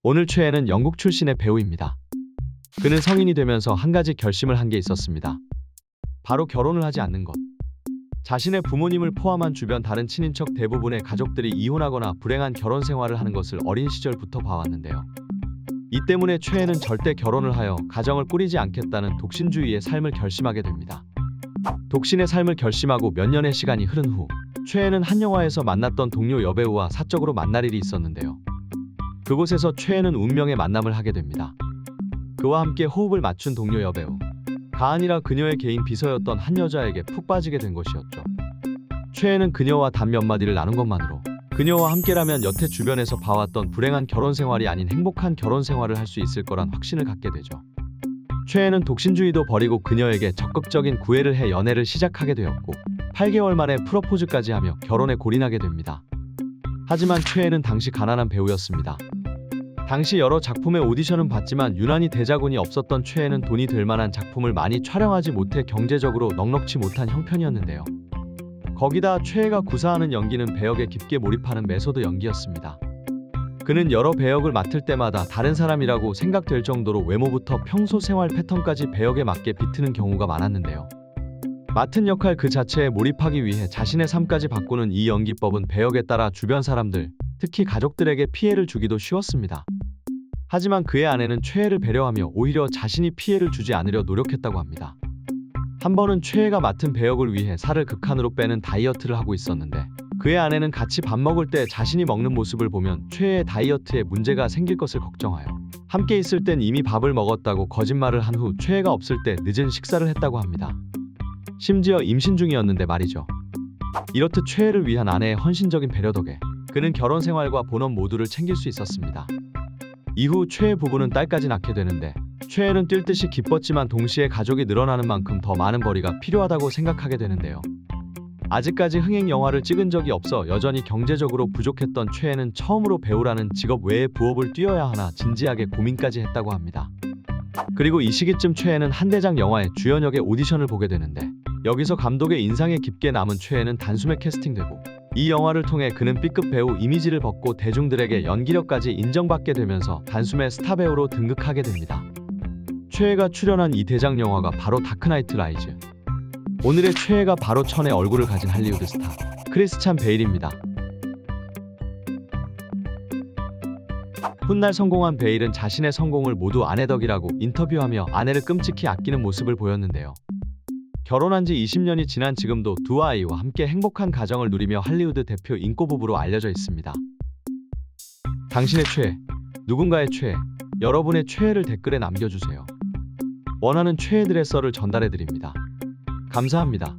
오늘 최애는 영국 출신의 배우입니다. 그는 성인이 되면서 한 가지 결심을 한 게 있었습니다. 바로 결혼을 하지 않는 것. 자신의 부모님을 포함한 주변 다른 친인척 대부분의 가족들이 이혼하거나 불행한 결혼 생활을 하는 것을 어린 시절부터 봐왔는데요. 이 때문에 최애는 절대 결혼을 하여 가정을 꾸리지 않겠다는 독신주의의 삶을 결심하게 됩니다. 독신의 삶을 결심하고 몇 년의 시간이 흐른 후 최애는 한 영화에서 만났던 동료 여배우와 사적으로 만날 일이 있었는데요. 그곳에서 최애는 운명의 만남을 하게 됩니다. 그와 함께 호흡을 맞춘 동료 여배우 가은이라 그녀의 개인 비서였던 한 여자에게 푹 빠지게 된 것이었죠. 최애는 그녀와 단 몇 마디를 나눈 것만으로 그녀와 함께라면 여태 주변에서 봐왔던 불행한 결혼 생활이 아닌 행복한 결혼 생활을 할 수 있을 거란 확신을 갖게 되죠. 최애는 독신주의도 버리고 그녀에게 적극적인 구애를 해 연애를 시작하게 되었고 8개월 만에 프러포즈까지 하며 결혼에 골인하게 됩니다. 하지만 최애는 당시 가난한 배우였습니다. 당시 여러 작품의 오디션은 봤지만 유난히 대자군이 없었던 최애는 돈이 될 만한 작품을 많이 촬영하지 못해 경제적으로 넉넉지 못한 형편이었는데요. 거기다 최애가 구사하는 연기는 배역에 깊게 몰입하는 메소드 연기였습니다. 그는 여러 배역을 맡을 때마다 다른 사람이라고 생각될 정도로 외모부터 평소 생활 패턴까지 배역에 맞게 비트는 경우가 많았는데요. 맡은 역할 그 자체에 몰입하기 위해 자신의 삶까지 바꾸는 이 연기법은 배역에 따라 주변 사람들, 특히 가족들에게 피해를 주기도 쉬웠습니다. 하지만 그의 아내는 최애를 배려하며 오히려 자신이 피해를 주지 않으려 노력했다고 합니다. 한 번은 최애가 맡은 배역을 위해 살을 극한으로 빼는 다이어트를 하고 있었는데 그의 아내는 같이 밥 먹을 때 자신이 먹는 모습을 보면 최애의 다이어트에 문제가 생길 것을 걱정하여 함께 있을 땐 이미 밥을 먹었다고 거짓말을 한 후 최애가 없을 때 늦은 식사를 했다고 합니다. 심지어 임신 중이었는데 말이죠. 이렇듯 최애를 위한 아내의 헌신적인 배려 덕에 그는 결혼 생활과 본업 모두를 챙길 수 있었습니다. 이후 최애 부부는 딸까지 낳게 되는데 최애는 뛸 듯이 기뻤지만 동시에 가족이 늘어나는 만큼 더 많은 벌이가 필요하다고 생각하게 되는데요. 아직까지 흥행 영화를 찍은 적이 없어 여전히 경제적으로 부족했던 최애는 처음으로 배우라는 직업 외에 부업을 뛰어야 하나 진지하게 고민까지 했다고 합니다. 그리고 이 시기쯤 최애는 한대장 영화의 주연역의 오디션을 보게 되는데 여기서 감독의 인상에 깊게 남은 최애는 단숨에 캐스팅되고 이 영화를 통해 그는 B급 배우 이미지를 벗고 대중들에게 연기력까지 인정받게 되면서 단숨에 스타 배우로 등극하게 됩니다. 최애가 출연한 이 대작 영화가 바로 다크나이트 라이즈. 오늘의 최애가 바로 천의 얼굴을 가진 할리우드 스타 크리스찬 베일입니다. 훗날 성공한 베일은 자신의 성공을 모두 아내 덕이라고 인터뷰하며 아내를 끔찍히 아끼는 모습을 보였는데요. 결혼한 지 20년이 지난 지금도 두 아이와 함께 행복한 가정을 누리며 할리우드 대표 인꼬 부부로 알려져 있습니다. 당신의 최애, 누군가의 최애, 여러분의 최애를 댓글에 남겨주세요. 원하는 최애들의 썰을 전달해드립니다. 감사합니다.